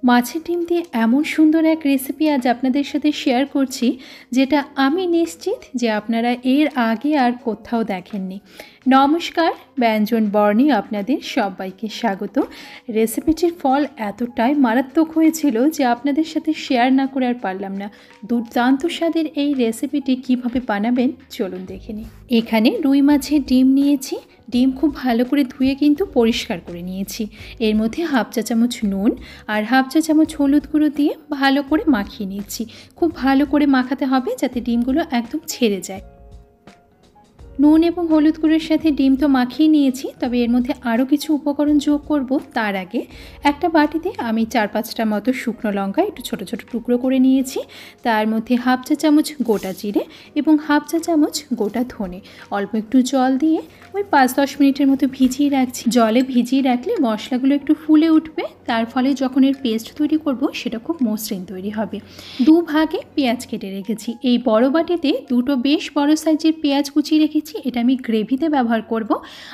মাছের ডিম দিয়ে এমন সুন্দর এক রেসিপি আজ আপনাদের সাথে শেয়ার করছি, যেটা আমি নিশ্চিত যে আপনারা এর আগে আর কোথাও দেখেননি। নমস্কার, ব্যঞ্জন বর্ণে আপনাদের সবাইকে স্বাগত। রেসিপিটির ফল এতটাই মারাত্মক হয়েছিল যে আপনাদের সাথে শেয়ার না করে আর পারলাম না। দুর্দান্ত স্বাদের এই রেসিপিটি কিভাবে বানাবেন চলুন দেখে নিই। এখানে রুই মাছের ডিম নিয়েছি। ডিম খুব ভালো করে ধুয়ে কিন্তু পরিষ্কার করে নিয়েছি। এর মধ্যে হাফ চা চামচ নুন আর হাফ চা চামচ হলুদ গুঁড়ো দিয়ে ভালো করে মাখিয়ে নিচ্ছি। খুব ভালো করে মাখাতে হবে যাতে ডিমগুলো একদম ছেড়ে যায়। নুন এবং হলুদ গুঁড়োর সাথে ডিম তো মাখিয়ে নিয়েছি, তবে এর মধ্যে আরও কিছু উপকরণ যোগ করব। তার আগে একটা বাটিতে আমি 4-5টা মতো শুকনো লঙ্কা একটু ছোট ছোট টুকরো করে নিয়েছি। তার মধ্যে হাফ চা চামচ গোটা জিরে এবং হাফ চা চামচ গোটা ধনে অল্প একটু জল দিয়ে ওই 5-10 মিনিটের মতো ভিজিয়ে রাখছি। জলে ভিজিয়ে রাখলে মশলাগুলো একটু ফুলে উঠবে, তার ফলে যখন এর পেস্ট তৈরি করব সেটা খুব মসৃণ তৈরি হবে। দুভাগে পেঁয়াজ কেটে রেখেছি। এই বড় বাটিতে দুটো বেশ বড় সাইজের পেঁয়াজ কুচিয়ে রেখেছি, এটা আমি গ্রেভিতে ব্যবহার করব।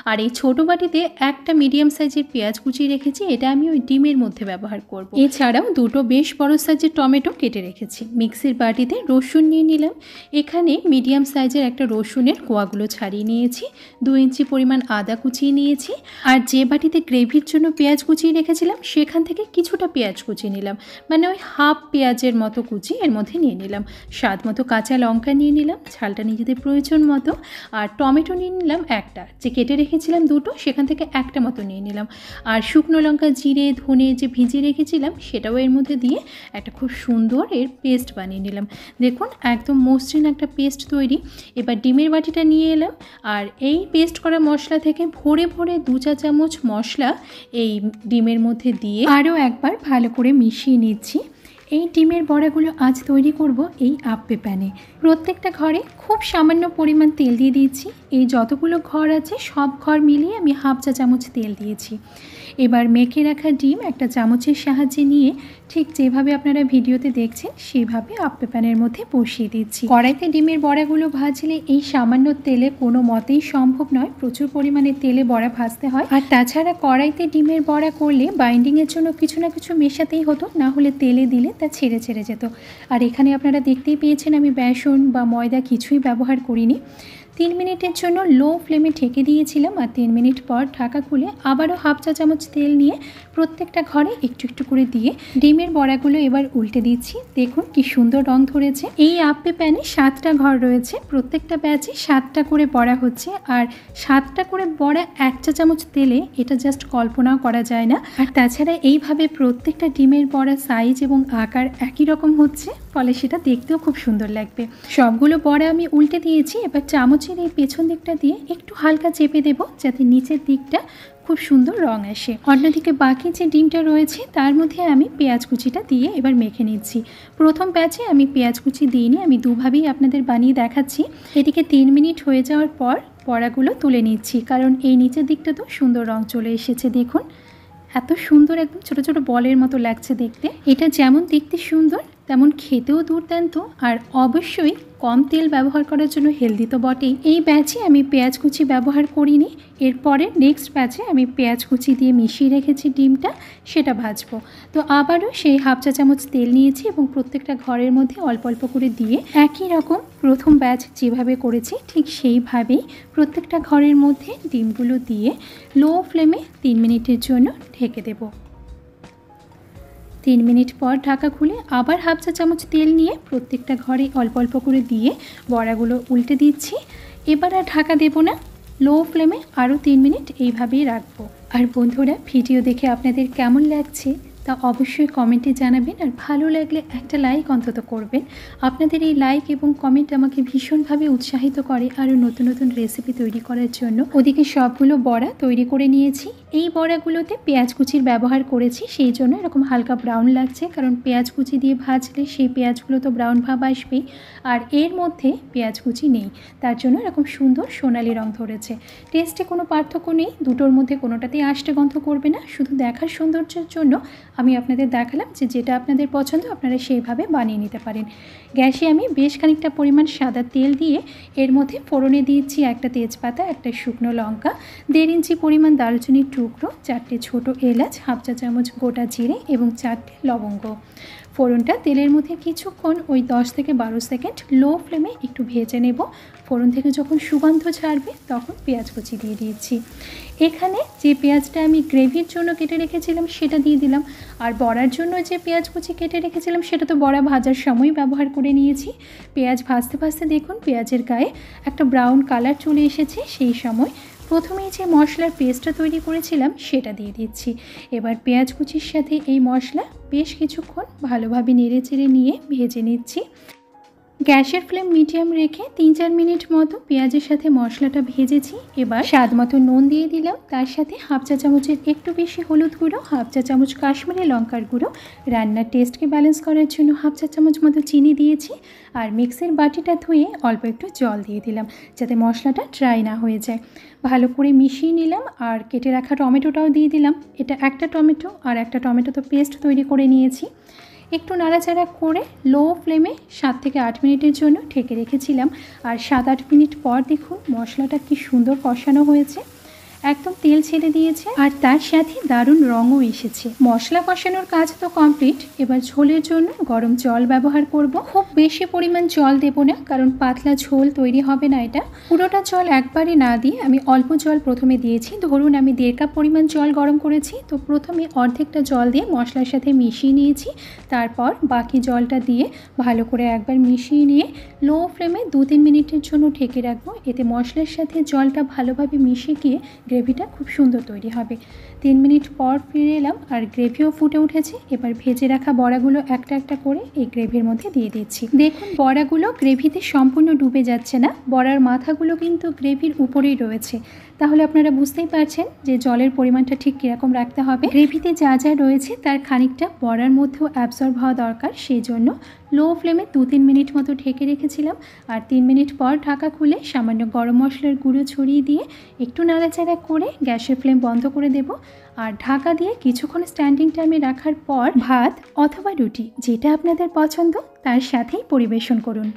আর এই ছোট বাটিতে একটা মিডিয়াম সাইজের পেঁয়াজ কুচিয়ে রেখেছি, এটা আমি ওই ডিমের মধ্যে ব্যবহার করব। এছাড়াও দুটো বেশ বড় সাইজের টমেটো কেটে রেখেছি। মিক্সির বাটিতে রসুন নিয়ে নিলাম। এখানে মিডিয়াম সাইজের একটা রসুনের কোয়াগুলো ছাড়িয়ে নিয়েছি। 2 ইঞ্চি পরিমাণ আদা কুচিয়ে নিয়েছি। আর যে বাটিতে গ্রেভির জন্য পেঁয়াজ কুচিয়ে রেখেছিলাম সেখান থেকে কিছুটা পেঁয়াজ কুচিয়ে নিলাম, মানে ওই হাফ পেঁয়াজের মতো কুচি এর মধ্যে নিয়ে নিলাম। স্বাদ মতো কাঁচা লঙ্কা নিয়ে নিলাম, ঝালটা নিজেদের প্রয়োজন মতো। আর টমেটো নিয়ে নিলাম একটা, যে কেটে রেখেছিলাম দুটো সেখান থেকে একটা মতো নিয়ে নিলাম। আর শুকনো লঙ্কা, জিরে, ধনে যে ভিজিয়ে রেখেছিলাম সেটাও এর মধ্যে দিয়ে একটা খুব সুন্দর এর পেস্ট বানিয়ে নিলাম। দেখুন একদম মসৃণ একটা পেস্ট তৈরি। এবার ডিমের বাটিটা নিয়ে এলাম আর এই পেস্ট করা মশলা থেকে ভরে ভরে 2 চা চামচ মশলা এই ডিমের মধ্যে দিয়ে আরও একবার ভালো করে মিশিয়ে নিচ্ছি। এই ডিমের বড়াগুলো আজ তৈরি করব এই আপ্পে প্যানে। প্রত্যেকটা ঘরে খুব সামান্য পরিমাণ তেল দিয়ে দিয়েছি। এই যতগুলো ঘর আছে সব ঘর মিলিয়ে আমি হাফ চা চামচ তেল দিয়েছি। এবার মেখে রাখা ডিম একটা চামচের সাহায্যে নিয়ে ঠিক যেভাবে আপনারা ভিডিওতে দেখছেন সেইভাবে আপ্পে প্যানের মধ্যে বসিয়ে দিচ্ছি। কড়াইতে ডিমের বড়াগুলো ভাজলে এই সামান্য তেলে কোনো মতেই সম্ভব নয়, প্রচুর পরিমাণে তেলে বড়া ভাজতে হয়। আর তাছাড়া কড়াইতে ডিমের বড়া করলে বাইন্ডিংয়ের জন্য কিছু না কিছু মেশাতেই হতো, না হলে তেলে দিলে তা ছেড়ে ছেড়ে যেত। আর এখানে আপনারা দেখতেই পেয়েছেন আমি বেসন বা ময়দা কিছুই ব্যবহার করিনি। 3 মিনিটের জন্য লো ফ্লেমে ঢেকে দিয়েছিলাম আর 3 মিনিট পর ঢাকা খুলে আবারও হাফ চা চামচ তেল নিয়ে প্রত্যেকটা ঘরে একটু একটু করে দিয়ে ডিমের বড়াগুলো এবার উল্টে দিচ্ছি। দেখুন কি সুন্দর রং ধরেছে। এই আপ্পে প্যানে 7টা ঘর রয়েছে, প্রত্যেকটা ব্যাচে 7টা করে বড়া হচ্ছে। আর 7টা করে বড়া 1 চা চামচ তেলে, এটা জাস্ট কল্পনাও করা যায় না। আর তাছাড়া এইভাবে প্রত্যেকটা ডিমের বড়া সাইজ এবং আকার একই রকম হচ্ছে, ফলে সেটা দেখতেও খুব সুন্দর লাগবে। সবগুলো বড়া আমি উল্টে দিয়েছি। এবার চামচের এই পেছন দিকটা দিয়ে একটু হালকা চেপে দেব যাতে নিচের দিকটা খুব সুন্দর রং আসে। অন্যদিকে বাকি যে ডিমটা রয়েছে তার মধ্যে আমি পেঁয়াজ কুচিটা দিয়ে এবার মেখে নিচ্ছি। প্রথম ব্যাচে আমি পেঁয়াজ কুচি দিইনি, আমি দুভাবেই আপনাদের বানিয়ে দেখাচ্ছি। এদিকে 3 মিনিট হয়ে যাওয়ার পর বড়াগুলো তুলে নিচ্ছি, কারণ এই নিচের দিকটা তো সুন্দর রং চলে এসেছে। দেখুন এত সুন্দর একদম ছোট ছোট বলের মতো লাগছে দেখতে। এটা যেমন দেখতে সুন্দর তেমন খেতেও দুর্দান্ত, আর অবশ্যই কম তেল ব্যবহার করার জন্য হেলদি তো বটেই। এই ব্যাচে আমি পেঁয়াজ কুচি ব্যবহার করিনি। এরপরে নেক্সট ব্যাচে আমি পেঁয়াজ কুচি দিয়ে মিশিয়ে রেখেছি ডিমটা, সেটা ভাজবো। তো আবারও সেই হাফ চা চামচ তেল নিয়েছি এবং প্রত্যেকটা ঘরের মধ্যে অল্প অল্প করে দিয়ে একই রকম প্রথম ব্যাচ যেভাবে করেছি ঠিক সেইভাবেই প্রত্যেকটা ঘরের মধ্যে ডিমগুলো দিয়ে লো ফ্লেমে 3 মিনিটের জন্য ঢেকে দেবো। 3 মিনিট পর ঢাকা খুলে আবার হাফ চা চামচ তেল নিয়ে প্রত্যেকটা ঘরে অল্প অল্প করে দিয়ে বড়াগুলো উল্টে দিচ্ছি। এবার আর ঢাকা দেবো না, লো ফ্লেমে আরও 3 মিনিট এইভাবেই রাখবো। আর বন্ধুরা, ভিডিও দেখে আপনাদের কেমন লাগছে তা অবশ্যই কমেন্টে জানাবেন। আর ভালো লাগলে একটা লাইক অন্তত করবেন। আপনাদের এই লাইক এবং কমেন্ট আমাকে ভীষণভাবে উৎসাহিত করে আরও নতুন নতুন রেসিপি তৈরি করার জন্য। ওদিকে সবগুলো বড়া তৈরি করে নিয়েছি। এই বড়াগুলোতে পেঁয়াজ কুচির ব্যবহার করেছি, সেই জন্য এরকম হালকা ব্রাউন লাগছে, কারণ পেঁয়াজ কুচি দিয়ে ভাজলে সেই পেঁয়াজগুলো তো ব্রাউন ভাব আসবেই। আর এর মধ্যে পেঁয়াজ কুচি নেই, তার জন্য এরকম সুন্দর সোনালি রং ধরেছে। টেস্টে কোনো পার্থক্য নেই, দুটোর মধ্যে কোনোটাতেই আষ্টে গন্ধ করবে না। শুধু দেখার সৌন্দর্যের জন্য আমি আপনাদের দেখালাম যে যেটা আপনাদের পছন্দ আপনারা সেইভাবে বানিয়ে নিতে পারেন। গ্যাসে আমি বেশ খানিকটা পরিমাণ সাদা তেল দিয়ে এর মধ্যে ফোড়নে দিয়েছি একটা তেজপাতা, একটা শুকনো লঙ্কা, 1.5 ইঞ্চি পরিমাণ দারুচিনির টুকরো, 4টে ছোট এলাচ, হাফ চা চামচ গোটা জিরে এবং 4টে লবঙ্গ। ফোড়নটা তেলের মধ্যে কিছুক্ষণ ওই 10 থেকে 12 সেকেন্ড লো ফ্লেমে একটু ভেজে নেব। ফোড়ন থেকে যখন সুগন্ধ ছাড়বে তখন পেঁয়াজ কুচি দিয়ে দিয়েছি। এখানে যে পেঁয়াজটা আমি গ্রেভির জন্য কেটে রেখেছিলাম সেটা দিয়ে দিলাম, আর বড়ার জন্য যে পেঁয়াজ কুচি কেটে রেখেছিলাম সেটা তো বড়া ভাজার সময় ব্যবহার করে নিয়েছি। পেঁয়াজ ভাজতে ভাজতে দেখুন পেঁয়াজের গায়ে একটা ব্রাউন কালার চলে এসেছে। সেই সময় প্রথমেই যে মশলার পেস্টটা তৈরি করেছিলাম সেটা দিয়ে দিচ্ছি। এবার পেঁয়াজ কুচির সাথে এই মশলা বেশ কিছুক্ষণ ভালোভাবে নেড়েচেড়ে নিয়ে ভেজে নিচ্ছি। গ্যাসের ফ্লেম মিডিয়াম রেখে 3-4 মিনিট মতো পেঁয়াজের সাথে মশলাটা ভেজেছি। এবার স্বাদ মতো নুন দিয়ে দিলাম, তার সাথে হাফ চা চামচের একটু বেশি হলুদ গুঁড়ো, হাফ চা চামচ কাশ্মীরি লঙ্কার গুঁড়ো, রান্নার টেস্টকে ব্যালেন্স করার জন্য হাফ চা চামচ মতো চিনি দিয়েছি, আর মিক্সির বাটিটা ধুয়ে অল্প একটু জল দিয়ে দিলাম যাতে মশলাটা ড্রাই না হয়ে যায়। ভালো করে মিশিয়ে নিলাম, আর কেটে রাখা টমেটোটাও দিয়ে দিলাম। এটা একটা টমেটো, আর একটা টমেটো তো পেস্ট তৈরি করে নিয়েছি। একটু নাড়াচাড়া করে লো ফ্লেমে 7 থেকে 8 মিনিটের জন্য ঢেকে রেখেছিলাম। আর 7-8 মিনিট পর দেখুন মশলাটা কি সুন্দর কষানো হয়েছে, একদম তেল ছেড়ে দিয়েছে, আর তার সাথে দারুণ রঙও এসেছে। মশলা কষানোর কাজ তো কমপ্লিট। এবার ঝোলের জন্য গরম জল ব্যবহার করব। খুব বেশি পরিমাণ জল দেব না, কারণ পাতলা ঝোল তৈরি হবে না এটা। পুরোটা জল একবারে না দিয়ে আমি অল্প জল প্রথমে দিয়েছি। ধরুন আমি 1.5 কাপ পরিমাণ জল গরম করেছি, তো প্রথমে অর্ধেকটা জল দিয়ে মশলার সাথে মিশিয়ে নিয়েছি। তারপর বাকি জলটা দিয়ে ভালো করে একবার মিশিয়ে নিয়ে লো ফ্লেমে 2-3 মিনিটের জন্য ঢেকে রাখবো। এতে মশলার সাথে জলটা ভালোভাবে মিশে গিয়ে গ্রেভিটা খুব সুন্দর তৈরি হবে। 3 মিনিট পর ফিরে এলাম, আর গ্রেভিও ফুটে উঠেছে। এবার ভেজে রাখা বড়াগুলো একটা একটা করে এই গ্রেভির মধ্যে দিয়ে দিচ্ছি। দেখুন বড়াগুলো গ্রেভিতে সম্পূর্ণ ডুবে যাচ্ছে না, বড়ার মাথাগুলো কিন্তু গ্রেভির উপরেই রয়েছে। তাহলে আপনারা বুঝতেই পারছেন যে জলের পরিমাণটা ঠিক কীরকম রাখতে হবে। গ্রেভিতে যা যা রয়েছে তার খানিকটা বড়ার মধ্যেও অ্যাবজর্ব হওয়া দরকার, সেই জন্য লো ফ্লেমে 2-3 মিনিট মতো ঢেকে রেখেছিলাম। আর 3 মিনিট পর ঢাকা খুলে সামান্য গরম মশলার গুঁড়ো ছড়িয়ে দিয়ে একটু নাড়াচাড়া করে গ্যাসের ফ্লেম বন্ধ করে দেব। আর ঢাকা দিয়ে কিছুক্ষণ স্ট্যান্ডিং টাইমে রাখার পর ভাত অথবা রুটি, যেটা আপনাদের পছন্দ, তার সাথেই পরিবেশন করুন।